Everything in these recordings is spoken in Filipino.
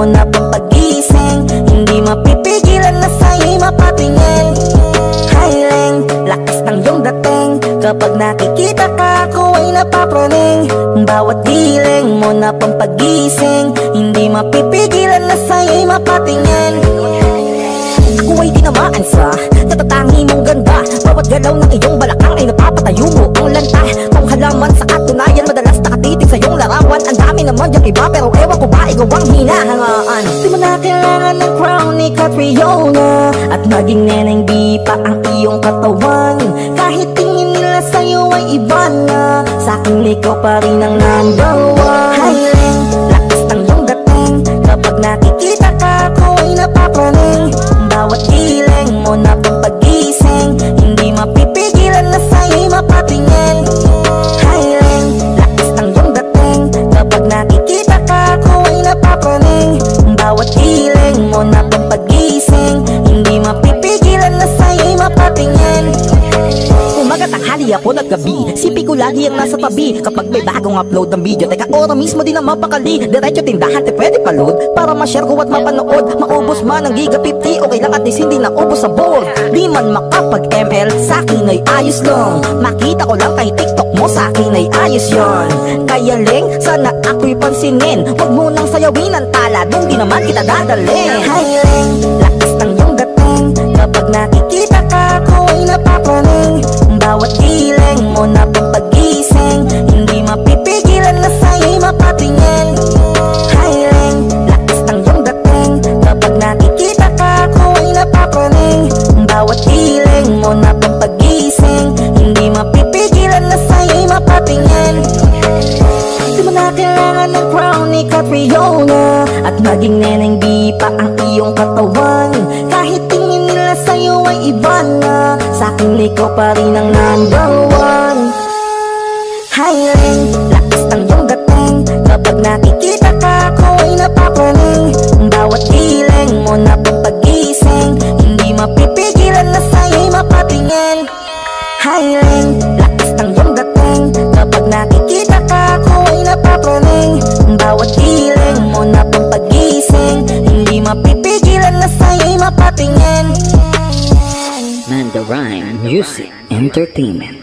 mo na pampagising, hindi mapipigilan na sa'yo'y mapatingin. Hiling, lakas ng iyong dating, kapag nakikita ka ako ay napapraning. Bawat giling mo na pampagising, hindi mapipigilan na sa'yo'y mapatingin. Ako ay tinamaan sa tatatangi mong ganda, bawat galaw ng iyong balakang ay napapatayo mo ang lanta. Kung halaman sa katunayan, madalas nakatitig sa iyong larawan. Ang dami naman yung iba, pero ewan ko ba ikaw ang hinahangaan. Di mo na kailangan ng crown ni Catriona, at maging neneng di pa ang iyong katawan. Kahit tingin nila sa'yo ay iba na, sa'kin ikaw pa rin ang number one. Hiling, lakas ng iyong dating, kapag nakikita ka ako ay napapraning. Bawat giling mo na pampagising, hindi mapipigilan na sa'yo'y mapatingin. Hiling, lakas ng iyong dating, kapag nakikita ka ako ay napapraning. Bawat giling mo na pampagising, hindi mapipigilan na sa'yo'y mapatingin. Umaga, tanghali, hapon at gabi, sipi ko lagi ang nasa tabi. Kapag may bagong upload ng video, teka ora mismo din ang mapakali. Diretso tindahan, te pwede pa-load, para ma-share ko at mapanood. Maubos man ang giga 50, okay lang at least hindi na ubos sa board. Di man makapag-ML, sa'kin ay ayos lang. Makita ko lang kay TikTok mo, sa'kin ay ayos yon. Kaya ling, sana ako'y pansinin, wag mo nang sayawin ang tala, dun di naman kita dadalhin. Hiling, lakas ng iyong dating, kapag nakikita ka ako ay napapraning. Bawat giling mo na pampagising, hindi mapipigilan na sa'yo'y mapatingin. Hiling, lakas ng iyong dating, kapag nakikita ka ako ay napapraning. Bawat giling mo na pampagising, hindi mapipigilan na sa'yo'y mapatingin. Di mo na kailangan ng crown ni Catriona, at maging neneng di pa ang iyong katawan. Kahit tingin nila sa'yo ay iba na, sa'kin ikaw pa rin ang number one. Hiling, lakas ng iyong dating, kapag nakikita ka ako ay napapraning. Bawat giling mo na pampagising, hindi mapipigilan na sa'yo'y mapatingin. Hiling, lakas ng iyong dating, kapag nakikita ka ako ay napapraning. Bawat giling mo na pampagising, hindi mapipigilan na sa'yo'y mapatingin. Mandarine Music Entertainment.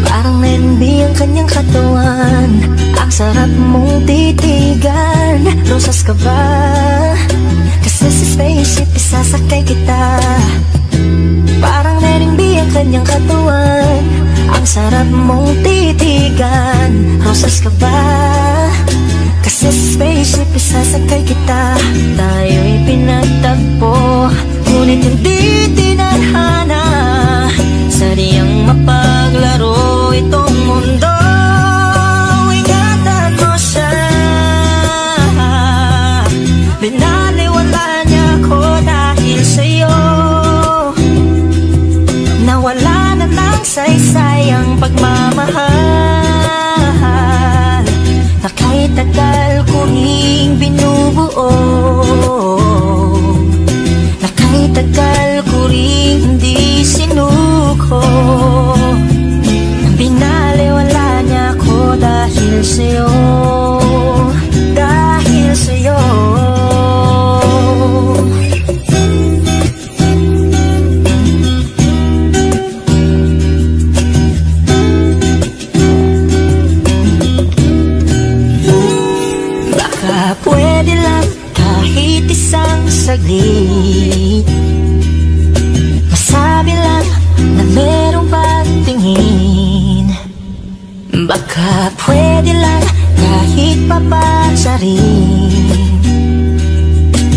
Parang nenbi ang kanyang katawan, ang sarap mong titigan. Rosas ka ba? Kasi sa spaceship isasakay kita. Parang nenbi ang kanyang katawan, ang sarap mong titigan. Rosas ka ba? Kasi sa spaceship isasakay kita. Tayo'y pinagtagpo, ngunit hindi tinadhana. Sadyang mapaglaro itong mundo. Ingatan mo siya, binaliwala niya ko dahil sa'yo. Nawala na lang saysay ang pagmamahal na kahit tagal ko ring binubuo, na kahit tagal ko ring hindi sinuko. Binaliwala niya ko dahil sa'yo, dahil sa'yo. Baka pwede lang kahit isang saglit, masabi lang na merong pagtingin. Baka pwede lang kahit papansarin,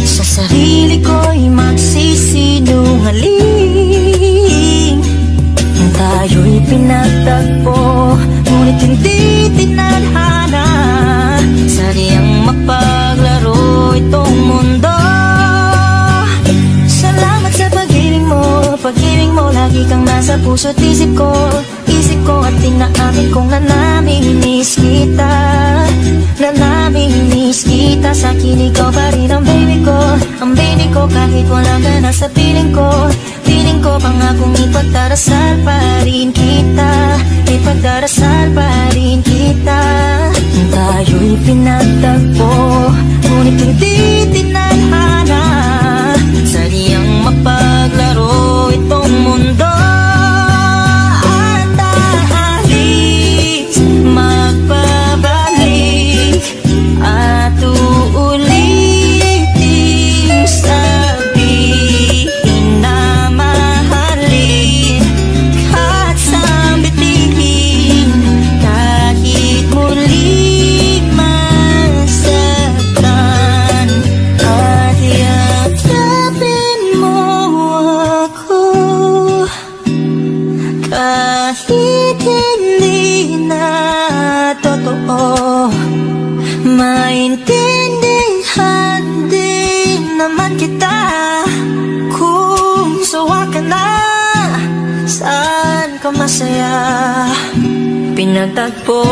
sa sarili ko'y magsisinungaling. Tayo'y pinagtagpo, ngunit hindi tinadhana. Sadyang mapaglaro itong mundo. Salamat sa pag-ibig mo, lagi kang nasa puso't isip ko. At tinaamin kong nanamimiss kita, nanamimiss miss kita, sa akin ikaw pa rin ang baby ko. Ang baby ko kahit wala ka na sa piling ko. Piling ko pangakong ipagdarasal pa rin kita. Ipagdarasal pa rin kita. Tayo'y pinagtagpo, ngunit hindi tinadhana. Sadyang mapaglaro itong mundo. At aalis, magbabalik, at uulitin sabihin na mahalin. At sambitin kahit muli masaktan. At yakapin mo ako kahit hindi na totoo. Maintindihan din naman kita kung sawa ka na, saan ka masaya. Pinagtagpo,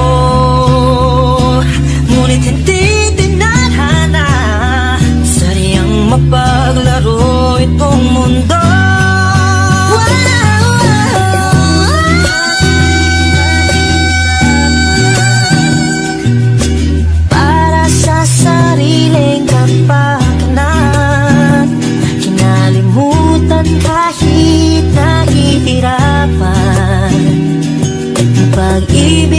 ngunit hindi tinadhana. Sadyang mapaglaro itong mundo. Para sa sariling kapakanan, kinalimutan kahit nahihirapan. Pag-ibig